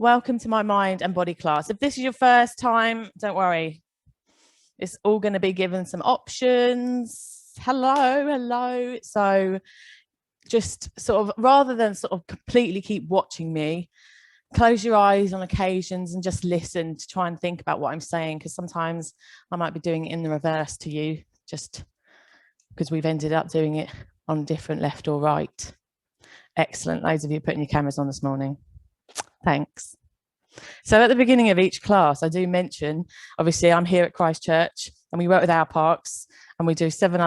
Welcome to my mind and body class. If this is your first time, don't worry. It's all going to be given some options. Hello. So just sort of, rather than sort of completely keep watching me, close your eyes on occasions and just listen to try and think about what I'm saying, because sometimes I might be doing it in the reverse to you, just because we've ended up doing it on different left or right. Excellent. Loads of you putting your cameras on this morning. Thanks. So at the beginning of each class, I do mention, obviously I'm here at Christ Church and we work with our parks and we do seven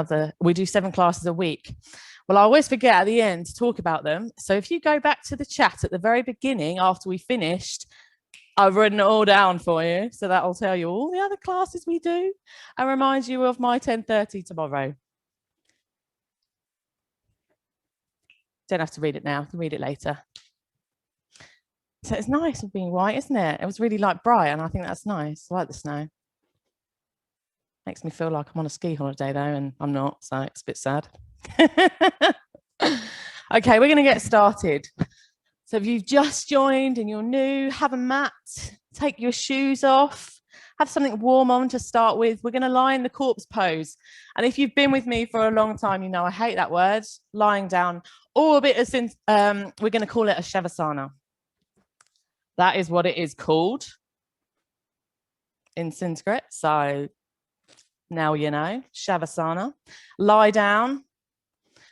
classes a week. Well, I always forget at the end to talk about them. So if you go back to the chat at the very beginning after we finished, I've written it all down for you. So that'll tell you all the other classes we do and remind you of my 10:30 tomorrow. Don't have to read it now, you can read it later. So it's nice of being white, isn't it? It was really like bright and I think that's nice. I like the snow. Makes me feel like I'm on a ski holiday though, and I'm not, so it's a bit sad. Okay, we're going to get started. So if you've just joined and you're new, have a mat, take your shoes off, have something warm on to start with. We're going to lie in the corpse pose. And if you've been with me for a long time, you know I hate that word, lying down, or a bit of, we're going to call it a Shavasana. That is what it is called in Sanskrit. So now you know, Shavasana. Lie down.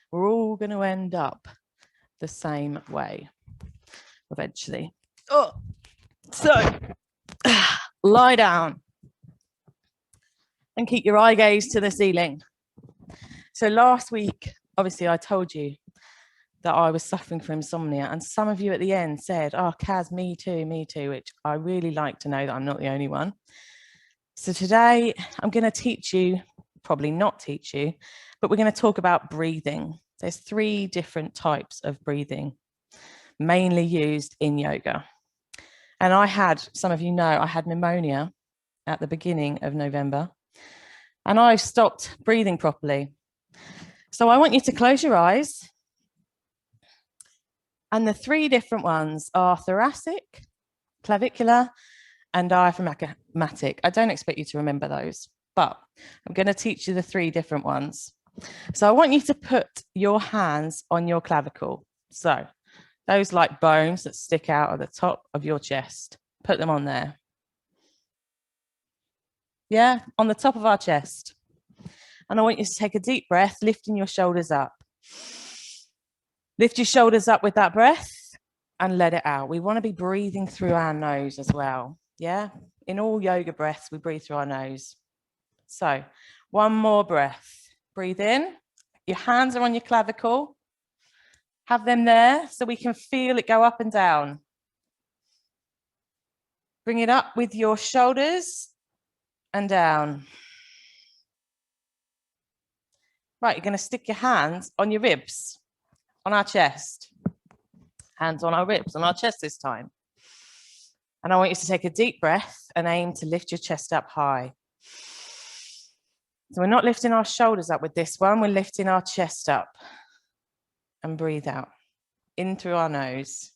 We're all going to end up the same way eventually. Oh, so lie down and keep your eye gaze to the ceiling. So last week, obviously, I told you that I was suffering from insomnia, and some of you at the end said, oh, Kaz, me too, which I really like to know that I'm not the only one. So today I'm going to teach you, probably not teach you, but we're going to talk about breathing. There's 3 different types of breathing, mainly used in yoga. And I had, some of you know, I had pneumonia at the beginning of November, and I stopped breathing properly. So I want you to close your eyes. And the 3 different ones are thoracic, clavicular, and diaphragmatic. I don't expect you to remember those, but I'm going to teach you the 3 different ones. So I want you to put your hands on your clavicle. So those like bones that stick out at the top of your chest, put them on there. Yeah, on the top of our chest. And I want you to take a deep breath, lifting your shoulders up. Lift your shoulders up with that breath and let it out. We want to be breathing through our nose as well. Yeah, in all yoga breaths, we breathe through our nose. So one more breath. Breathe in. Your hands are on your clavicle. Have them there so we can feel it go up and down. Bring it up with your shoulders and down. Right, you're going to stick your hands on your ribs, on our chest. Hands on our ribs, on our chest this time. And I want you to take a deep breath and aim to lift your chest up high. So we're not lifting our shoulders up with this one, we're lifting our chest up. And breathe out, in through our nose.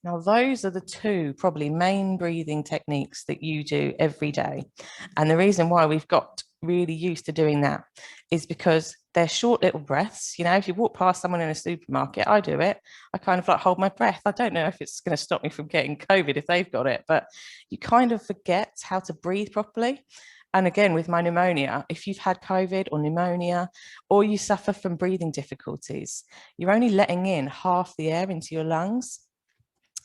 Now, those are the 2 probably main breathing techniques that you do every day. And the reason why we've got really used to doing that is because they're short little breaths. You know, if you walk past someone in a supermarket, I do it. I kind of like hold my breath. I don't know if it's going to stop me from getting COVID if they've got it, but you kind of forget how to breathe properly. And again, with my pneumonia, if you've had COVID or pneumonia, or you suffer from breathing difficulties, you're only letting in half the air into your lungs.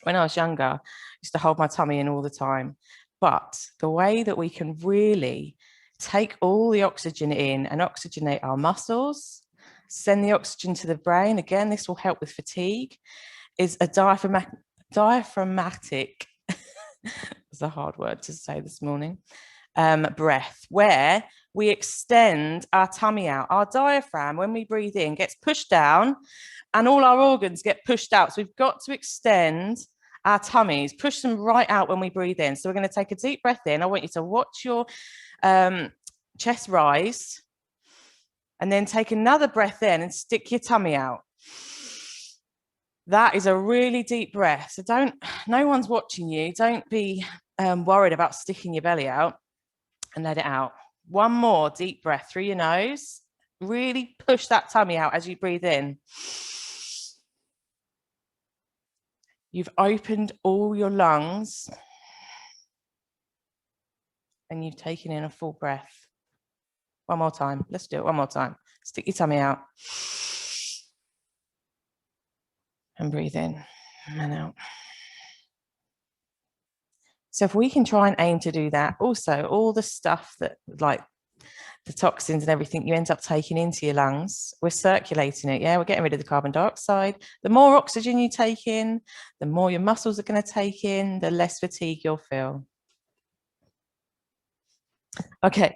When I was younger, I used to hold my tummy in all the time. But the way that we can really take all the oxygen in and oxygenate our muscles, send the oxygen to the brain, again, this will help with fatigue, is a diaphragmatic, it's a hard word to say this morning, breath, where we extend our tummy out. Our diaphragm, when we breathe in, gets pushed down and all our organs get pushed out. So we've got to extend our tummies, push them right out when we breathe in. So we're going to take a deep breath in. I want you to watch your chest rise and then take another breath in and stick your tummy out. That is a really deep breath. So no one's watching you. Don't be worried about sticking your belly out, and let it out. One more deep breath through your nose. Really push that tummy out as you breathe in. You've opened all your lungs and you've taken in a full breath. One more time. Let's do it one more time. Stick your tummy out and breathe in and out. So if we can try and aim to do that, also all the stuff that, like the toxins and everything you end up taking into your lungs, we're circulating it. Yeah, we're getting rid of the carbon dioxide. The more oxygen you take in, the more your muscles are going to take in, the less fatigue you'll feel. Okay,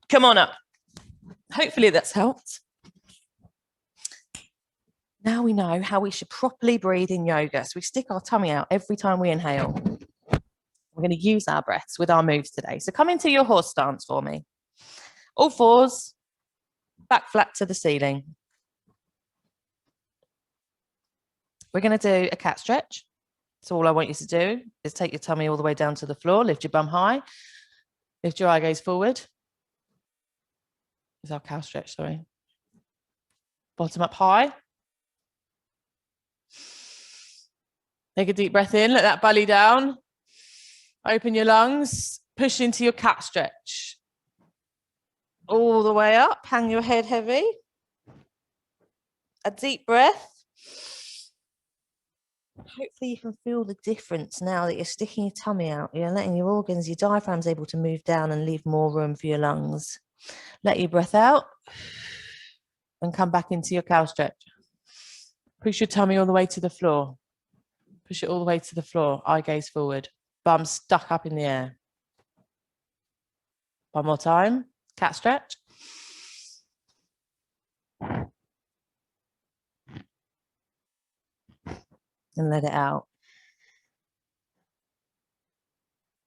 come on up. Hopefully that's helped. Now we know how we should properly breathe in yoga. So we stick our tummy out every time we inhale. We're going to use our breaths with our moves today. So come into your horse stance for me. All fours, back flat to the ceiling. We're going to do a cat stretch. So all I want you to do is take your tummy all the way down to the floor, lift your bum high, lift your eye gaze forward. Is our cow stretch, sorry. Bottom up high. Take a deep breath in, let that belly down. Open your lungs, push into your cat stretch. All the way up, hang your head heavy. A deep breath. Hopefully you can feel the difference now that you're sticking your tummy out. You're letting your organs, your diaphragm's able to move down and leave more room for your lungs. Let your breath out and come back into your cow stretch. Push your tummy all the way to the floor. Push it all the way to the floor. Eye gaze forward. Bum stuck up in the air. One more time. Cat stretch. And let it out.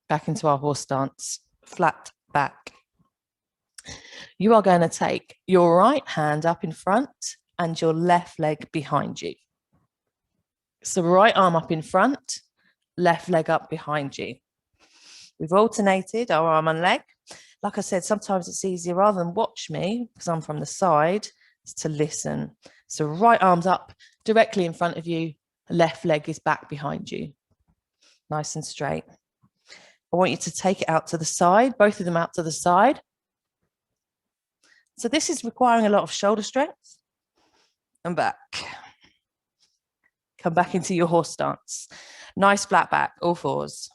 Back into our horse stance. Flat back. You are going to take your right hand up in front and your left leg behind you. So right arm up in front, left leg up behind you. We've alternated our arm and leg. Like I said, sometimes it's easier rather than watch me, because I'm from the side, is to listen. So right arm's up directly in front of you, left leg is back behind you. Nice and straight. I want you to take it out to the side, both of them out to the side. So this is requiring a lot of shoulder strength. And back. Come back into your horse stance. Nice flat back, all fours.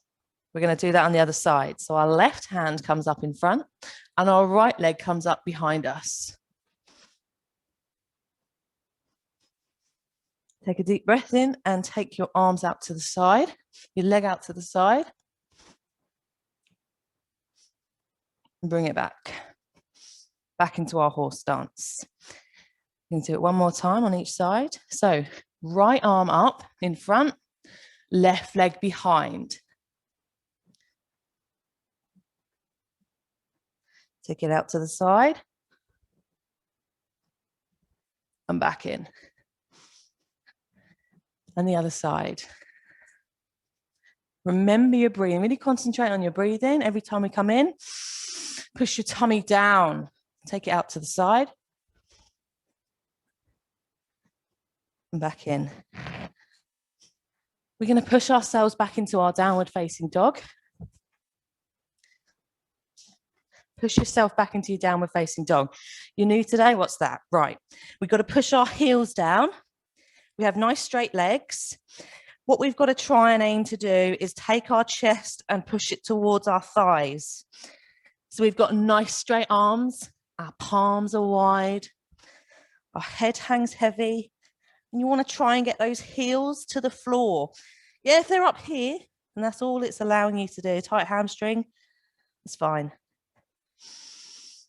We're going to do that on the other side. So our left hand comes up in front and our right leg comes up behind us. Take a deep breath in and take your arms out to the side, your leg out to the side. And bring it back. Back into our horse stance. We can do it one more time on each side. So right arm up in front, left leg behind. Take it out to the side and back in. And the other side. Remember your breathing. Really concentrate on your breathing. Every time we come in, push your tummy down. Take it out to the side. And back in. We're going to push ourselves back into our downward facing dog. Push yourself back into your downward facing dog. You're new today? What's that? Right. We've got to push our heels down. We have nice straight legs. What we've got to try and aim to do is take our chest and push it towards our thighs. So we've got nice straight arms. Our palms are wide. Our head hangs heavy. And you want to try and get those heels to the floor. Yeah, if they're up here, and that's all it's allowing you to do, tight hamstring, it's fine.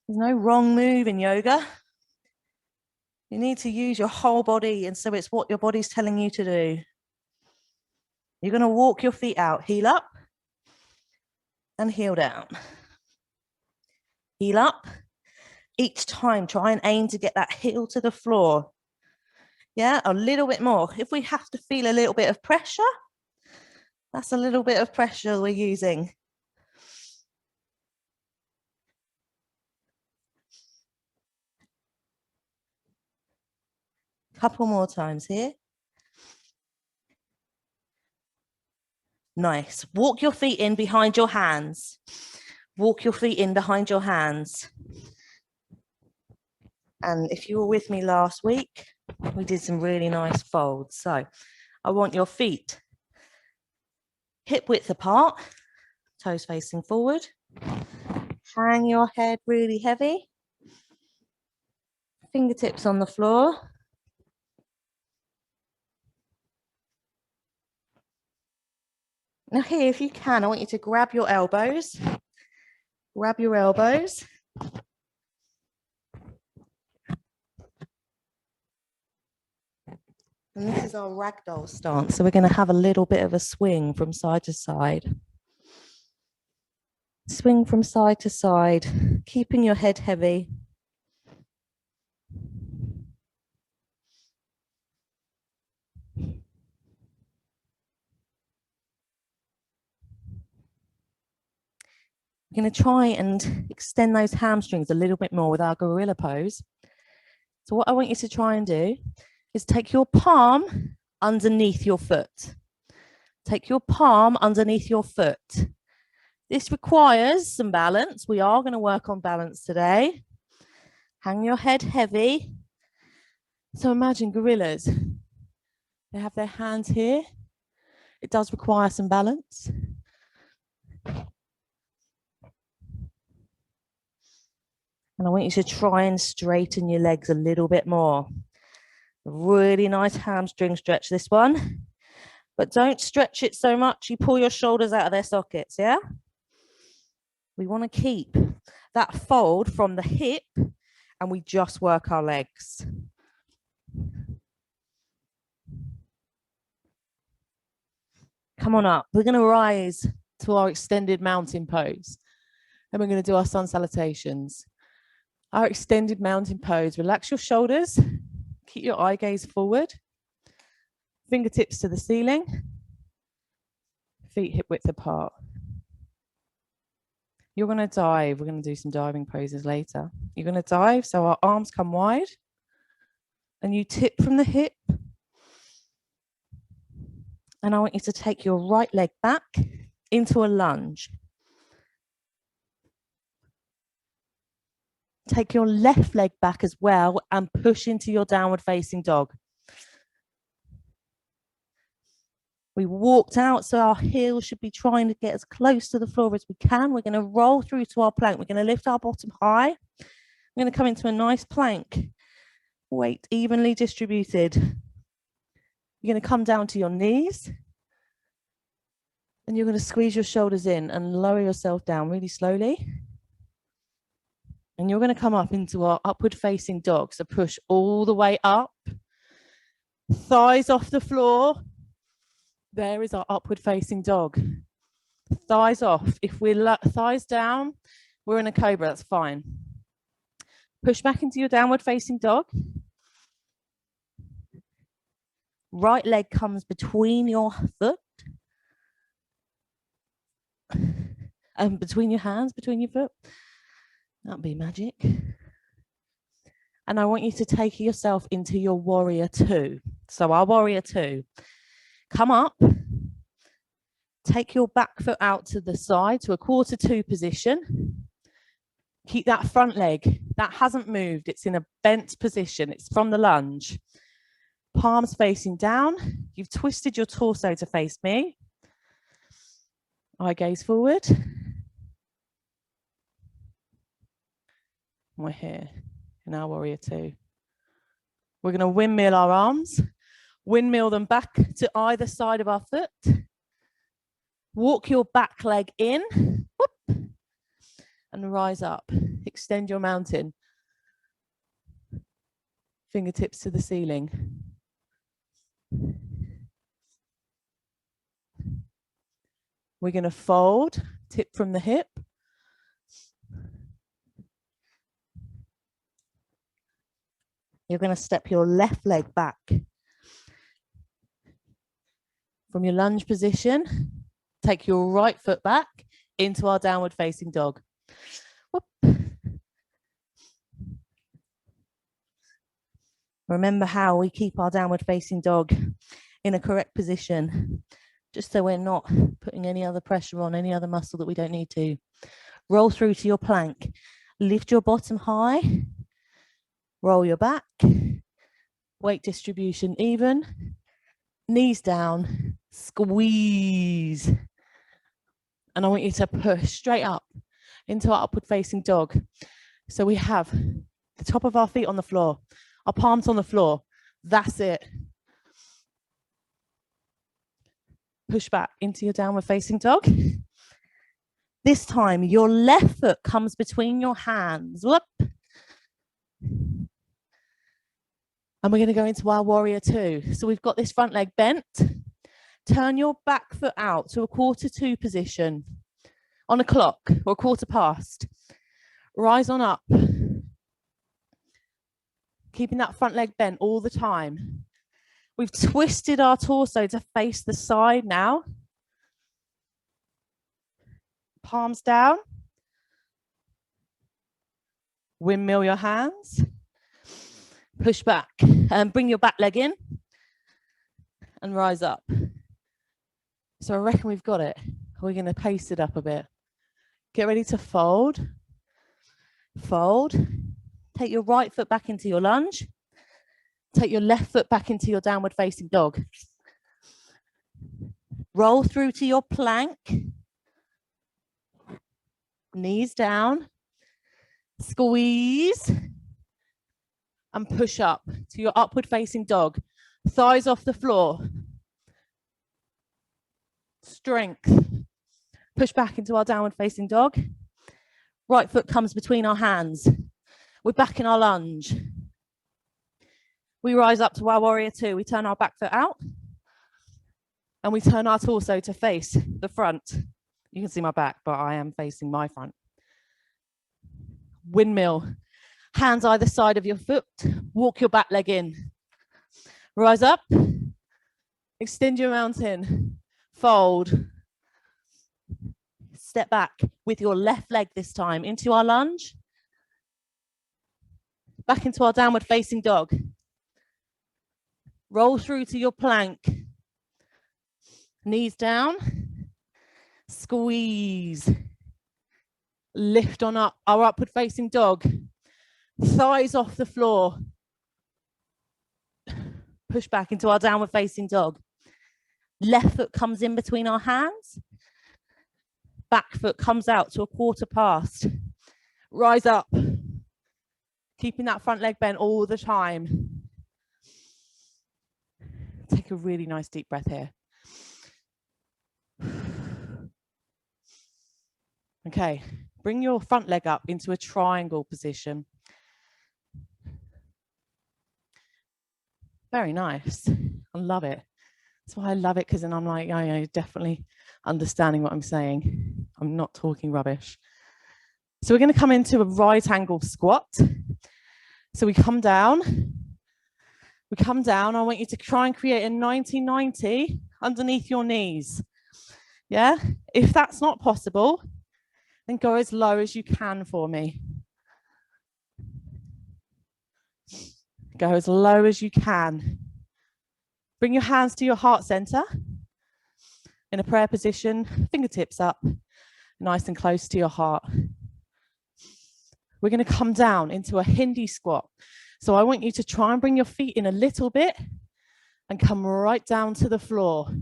There's no wrong move in yoga. You need to use your whole body, and so it's what your body's telling you to do. You're going to walk your feet out, heel up and heel down. Heel up. Each time, try and aim to get that heel to the floor. Yeah, a little bit more. If we have to feel a little bit of pressure, that's a little bit of pressure we're using. Couple more times here. Nice. Walk your feet in behind your hands. Walk your feet in behind your hands. And if you were with me last week, we did some really nice folds. So I want your feet hip width apart, toes facing forward. Hang your head really heavy. Fingertips on the floor. Now here, if you can, I want you to grab your elbows. Grab your elbows. And this is our ragdoll stance. So we're going to have a little bit of a swing from side to side. Swing from side to side, keeping your head heavy. We're going to try and extend those hamstrings a little bit more with our gorilla pose. So what I want you to try and do is take your palm underneath your foot. Take your palm underneath your foot. This requires some balance. We are going to work on balance today. Hang your head heavy. So imagine gorillas. They have their hands here. It does require some balance. And I want you to try and straighten your legs a little bit more. Really nice hamstring stretch, this one. But don't stretch it so much you pull your shoulders out of their sockets, yeah? We want to keep that fold from the hip and we just work our legs. Come on up. We're going to rise to our extended mountain pose. And we're going to do our sun salutations. Our extended mountain pose. Relax your shoulders. Keep your eye gaze forward. Fingertips to the ceiling. Feet hip width apart. You're going to dive. We're going to do some diving poses later. You're going to dive so our arms come wide. And you tip from the hip. And I want you to take your right leg back into a lunge. Take your left leg back as well and push into your downward facing dog. We walked out, so our heels should be trying to get as close to the floor as we can. We're going to roll through to our plank. We're going to lift our bottom high. We're going to come into a nice plank. Weight evenly distributed. You're going to come down to your knees. And you're going to squeeze your shoulders in and lower yourself down really slowly. And you're going to come up into our upward facing dog. So push all the way up. Thighs off the floor. There is our upward facing dog. Thighs off. If we're thighs down, we're in a cobra, that's fine. Push back into your downward facing dog. Right leg comes between your foot. And between your hands, between your foot. That'd be magic. And I want you to take yourself into your warrior two. So our warrior two. Come up. Take your back foot out to the side to a quarter two position. Keep that front leg. That hasn't moved. It's in a bent position. It's from the lunge. Palms facing down. You've twisted your torso to face me. Eye gaze forward. We're here in our warrior two. We're going to windmill our arms. Windmill them back to either side of our foot. Walk your back leg in. Whoop, and rise up. Extend your mountain. Fingertips to the ceiling. We're going to fold, tip from the hip. You're going to step your left leg back. From your lunge position, take your right foot back into our downward facing dog. Whoop. Remember how we keep our downward facing dog in a correct position, just so we're not putting any other pressure on any other muscle that we don't need to. Roll through to your plank. Lift your bottom high. Roll your back. Weight distribution even. Knees down. Squeeze. And I want you to push straight up into our upward facing dog. So we have the top of our feet on the floor, our palms on the floor. That's it. Push back into your downward facing dog. This time, your left foot comes between your hands. Whoop. And we're going to go into our warrior two. So we've got this front leg bent. Turn your back foot out to a 1/4-2 position on a clock or 1/4 past. Rise on up. Keeping that front leg bent all the time. We've twisted our torso to face the side now. Palms down. Windmill your hands. Push back and bring your back leg in and rise up. So I reckon we've got it. We're going to pace it up a bit. Get ready to fold. Fold. Take your right foot back into your lunge. Take your left foot back into your downward facing dog. Roll through to your plank. Knees down. Squeeze. And push up to your upward facing dog. Thighs off the floor. Strength. Push back into our downward facing dog. Right foot comes between our hands. We're back in our lunge. We rise up to our warrior two. We turn our back foot out. And we turn our torso to face the front. You can see my back, but I am facing my front. Windmill. Hands either side of your foot. Walk your back leg in. Rise up. Extend your mountain. Fold. Step back with your left leg this time into our lunge. Back into our downward facing dog. Roll through to your plank. Knees down. Squeeze. Lift on up our upward facing dog. Thighs off the floor. Push back into our downward facing dog. Left foot comes in between our hands. Back foot comes out to a 1/4 past. Rise up. Keeping that front leg bent all the time. Take a really nice deep breath here. Okay, bring your front leg up into a triangle position. Very nice. I love it. That's why I love it, because then I'm like, you're definitely understanding what I'm saying. I'm not talking rubbish. So we're going to come into a right angle squat. So we come down. We come down. I want you to try and create a 90-90 underneath your knees. Yeah? If that's not possible, then go as low as you can for me. Go as low as you can. Bring your hands to your heart center in a prayer position, fingertips up, nice and close to your heart. We're going to come down into a Hindi squat. So I want you to try and bring your feet in a little bit and come right down to the floor.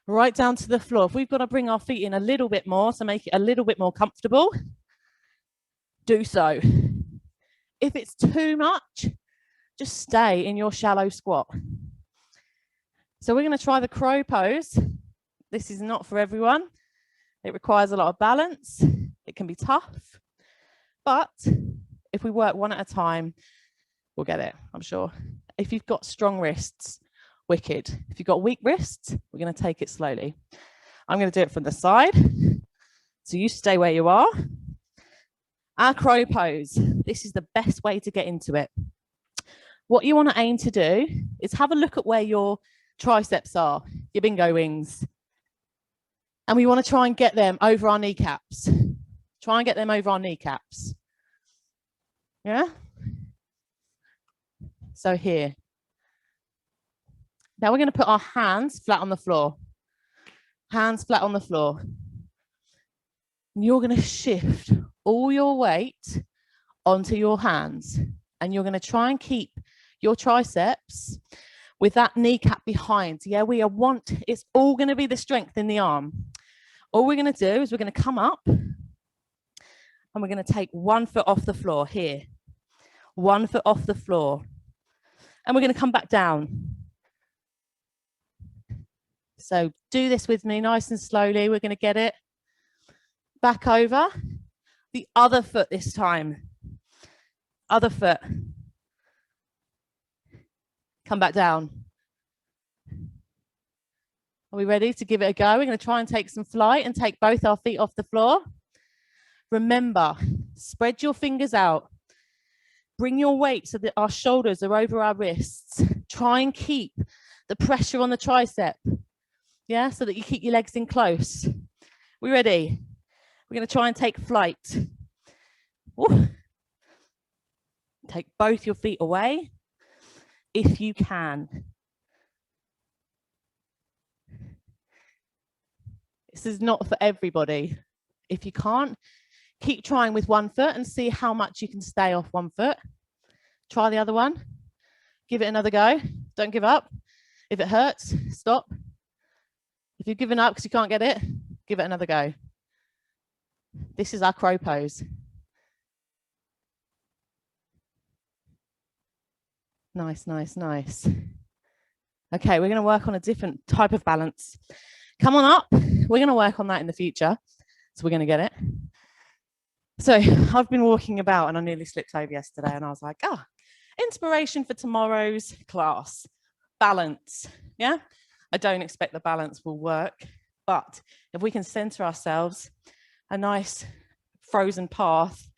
Right down to the floor. If we've got to bring our feet in a little bit more to make it a little bit more comfortable, do so. If it's too much, just stay in your shallow squat. So we're going to try the crow pose. This is not for everyone. It requires a lot of balance. It can be tough. But if we work one at a time, we'll get it, I'm sure. If you've got strong wrists, wicked. If you've got weak wrists, we're going to take it slowly. I'm going to do it from the side. So you stay where you are. Our crow pose. This is the best way to get into it. What you want to aim to do is have a look at where your triceps are, your bingo wings. And we want to try and get them over our kneecaps. Try and get them over our kneecaps. Yeah? So here. Now we're going to put our hands flat on the floor. Hands flat on the floor. And you're going to shift all your weight onto your hands. And you're going to try and keep your triceps with that kneecap behind. Yeah, it's all going to be the strength in the arm. All we're going to do is we're going to come up and we're going to take 1 foot off the floor here. 1 foot off the floor. And we're going to come back down. So do this with me nice and slowly. We're going to get it back over. The other foot this time. Other foot. Come back down. Are we ready to give it a go? We're going to try and take some flight and take both our feet off the floor. Remember, spread your fingers out. Bring your weight so that our shoulders are over our wrists. Try and keep the pressure on the tricep. Yeah, so that you keep your legs in close. We ready? We're going to try and take flight. Ooh. Take both your feet away if you can. This is not for everybody. If you can't, keep trying with 1 foot and see how much you can stay off 1 foot. Try the other one. Give it another go. Don't give up. If it hurts, stop. If you've given up because you can't get it, give it another go. This is our crow pose. Nice, nice, nice. Okay, we're going to work on a different type of balance. Come on up. We're going to work on that in the future. So we're going to get it. So I've been walking about and I nearly slipped over yesterday and I was like, inspiration for tomorrow's class. Balance. Yeah. I don't expect the balance will work, but if we can center ourselves, a nice frozen path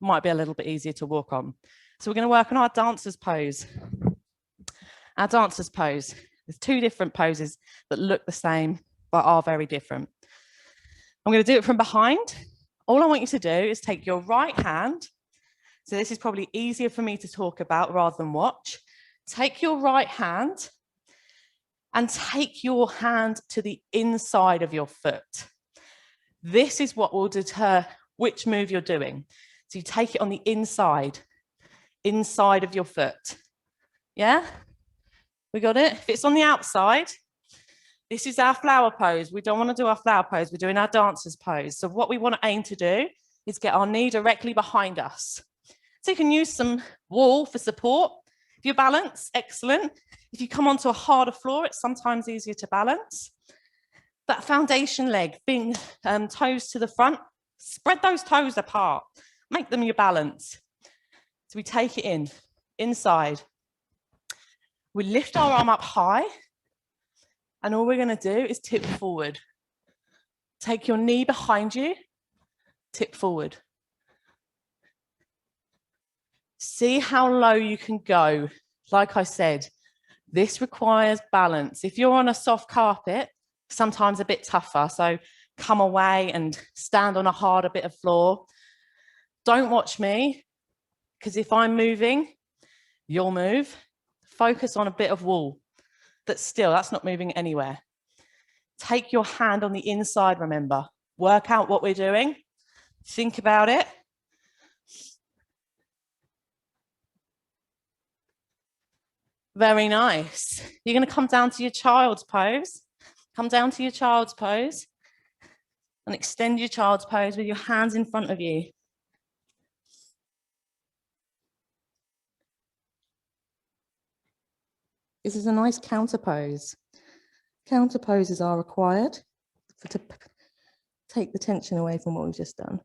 might be a little bit easier to walk on. So we're going to work on our dancer's pose. Our dancer's pose. There's 2 different poses that look the same, but are very different. I'm going to do it from behind. All I want you to do is take your right hand. So this is probably easier for me to talk about rather than watch. Take your right hand and take your hand to the inside of your foot. This is what will deter which move you're doing. So you take it on the inside of your foot. Yeah? We got it? If it's on the outside, this is our flower pose. We don't want to do our flower pose. We're doing our dancer's pose. So what we want to aim to do is get our knee directly behind us. So you can use some wall for support. If you're balanced, excellent. If you come onto a harder floor, it's sometimes easier to balance. That foundation leg, being toes to the front, spread those toes apart. Make them your balance. So we take it in, inside. We lift our arm up high. And all we're going to do is tip forward. Take your knee behind you, tip forward. See how low you can go. Like I said, this requires balance. If you're on a soft carpet, sometimes a bit tougher. So come away and stand on a harder bit of floor. Don't watch me, because if I'm moving, you'll move. Focus on a bit of wall. That's not moving anywhere. Take your hand on the inside, remember. Work out what we're doing. Think about it. Very nice. You're going to come down to your child's pose. Come down to your child's pose and extend your child's pose with your hands in front of you. This is a nice counter pose. Counter poses are required to take the tension away from what we've just done.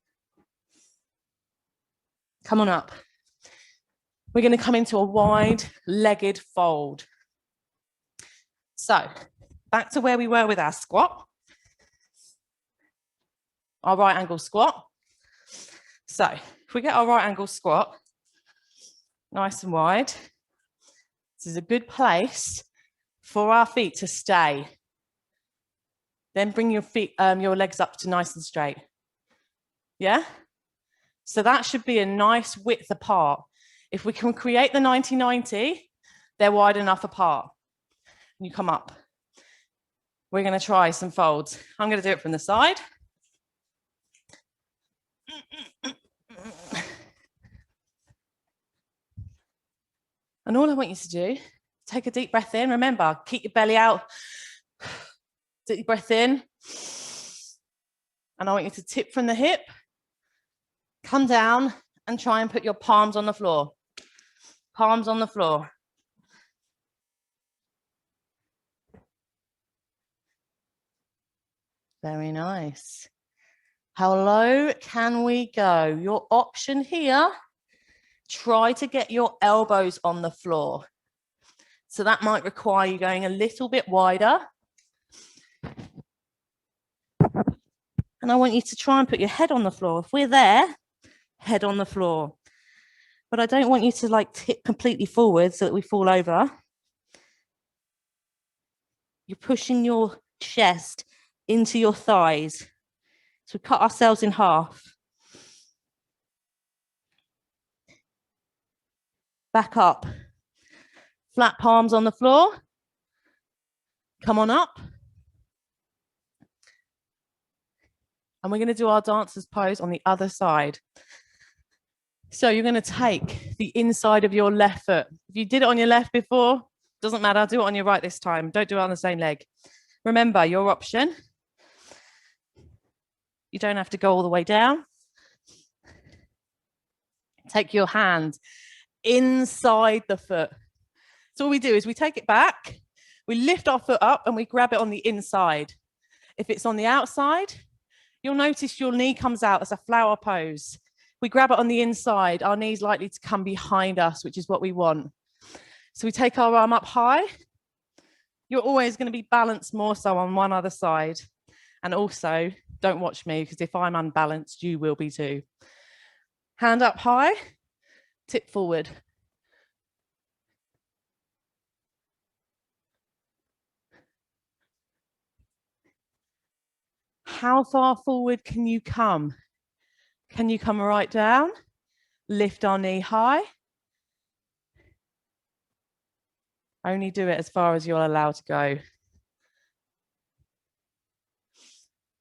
Come on up. We're going to come into a wide-legged fold. So, back to where we were with our squat. Our right angle squat. So, if we get our right angle squat, nice and wide, This is a good place for our feet to stay. Then bring your feet, your legs up to nice and straight. Yeah? So that should be a nice width apart. If we can create the 90-90, they're wide enough apart. You come up. We're going to try some folds. I'm going to do it from the side. And all I want you to do, take a deep breath in. Remember, keep your belly out. Deep breath in. And I want you to tip from the hip, come down and try and put your palms on the floor. Palms on the floor. Very nice. How low can we go? Your option here, try to get your elbows on the floor. So that might require you going a little bit wider. And I want you to try and put your head on the floor. If we're there, head on the floor. But I don't want you to like tip completely forward so that we fall over. You're pushing your chest into your thighs. So we cut ourselves in half. Back up. Flat palms on the floor. Come on up. And we're going to do our dancer's pose on the other side. So you're going to take the inside of your left foot. If you did it on your left before, doesn't matter, do it on your right this time. Don't do it on the same leg. Remember, your option. You don't have to go all the way down. Take your hand inside the foot. So all we do is we take it back, we lift our foot up and we grab it on the inside. If it's on the outside, you'll notice your knee comes out as a flower pose. We grab it on the inside, our knee's likely to come behind us, which is what we want. So we take our arm up high. You're always going to be balanced more so on one other side. And also, don't watch me, because if I'm unbalanced, you will be too. Hand up high, tip forward. How far forward can you come? Can you come right down? Lift our knee high. Only do it as far as you're allowed to go.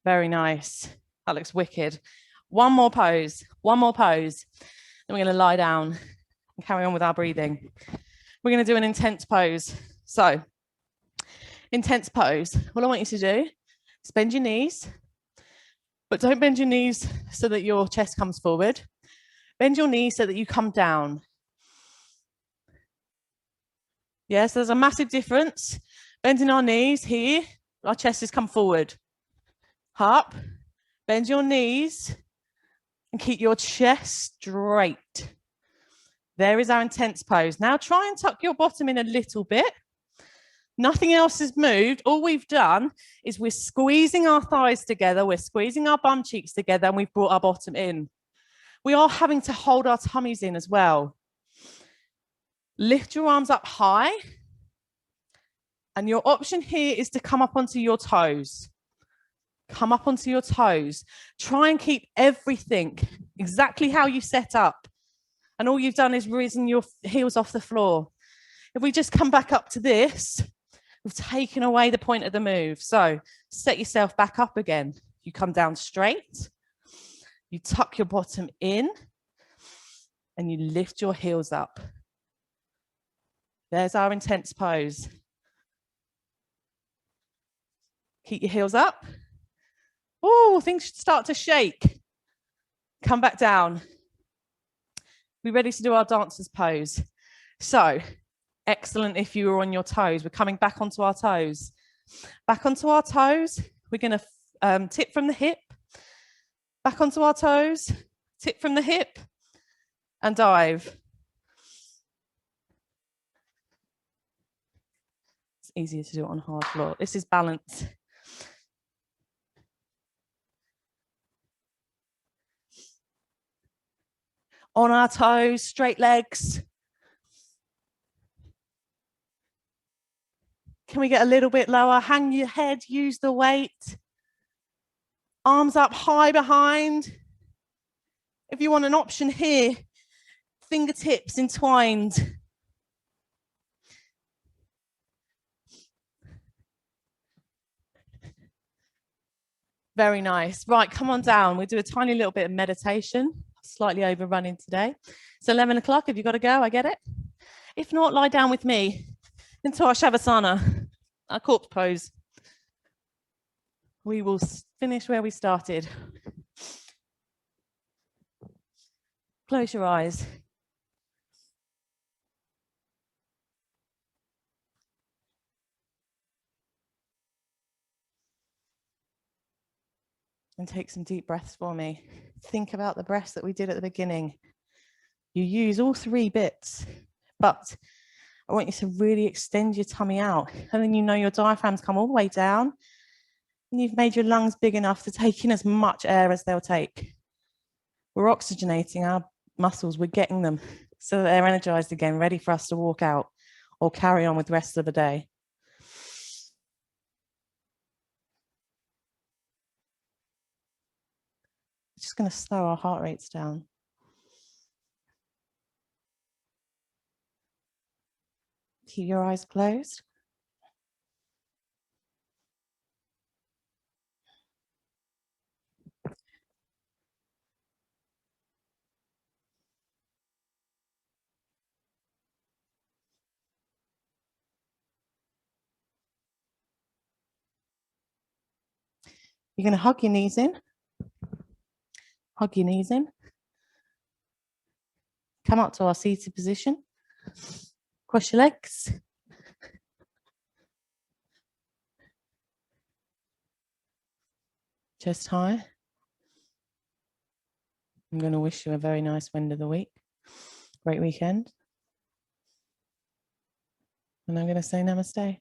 Very nice. That looks wicked. One more pose, one more pose. Then we're going to lie down and carry on with our breathing. We're going to do an intense pose. So, intense pose. What I want you to do is bend your knees, but don't bend your knees so that your chest comes forward. Bend your knees so that you come down. Yes, there's a massive difference. Bending our knees here, our chest has come forward. Up, bend your knees and keep your chest straight. There is our intense pose. Now try and tuck your bottom in a little bit. Nothing else has moved. All we've done is we're squeezing our thighs together, we're squeezing our bum cheeks together, and we've brought our bottom in. We are having to hold our tummies in as well. Lift your arms up high. And your option here is to come up onto your toes. Come up onto your toes. Try and keep everything exactly how you set up. And all you've done is risen your heels off the floor. If we just come back up to this, we've taken away the point of the move. So set yourself back up again. You come down straight. You tuck your bottom in. And you lift your heels up. There's our intense pose. Keep your heels up. Oh, things should start to shake. Come back down. Be ready to do our dancer's pose. So, excellent if you were on your toes. We're coming back onto our toes. Back onto our toes. We're going to tip from the hip. Back onto our toes. Tip from the hip. And dive. It's easier to do it on hard floor. This is balance. On our toes, straight legs. Can we get a little bit lower? Hang your head, use the weight. Arms up high behind. If you want an option here, fingertips entwined. Very nice. Right, come on down. We'll do a tiny little bit of meditation. Slightly overrunning today. It's 11 o'clock. If you've got to go, I get it. If not, lie down with me into our Shavasana, our corpse pose. We will finish where we started. Close your eyes. And take some deep breaths for me. Think about the breaths that we did at the beginning. You use all three bits, but I want you to really extend your tummy out. And then you know your diaphragm's come all the way down. And you've made your lungs big enough to take in as much air as they'll take. We're oxygenating our muscles. We're getting them so that they're energized again, ready for us to walk out or carry on with the rest of the day. Just going to slow our heart rates down. Keep your eyes closed. You're going to hug your knees in. Hug your knees in. Come up to our seated position. Cross your legs. Chest high. I'm going to wish you a very nice end of the week. Great weekend. And I'm going to say namaste.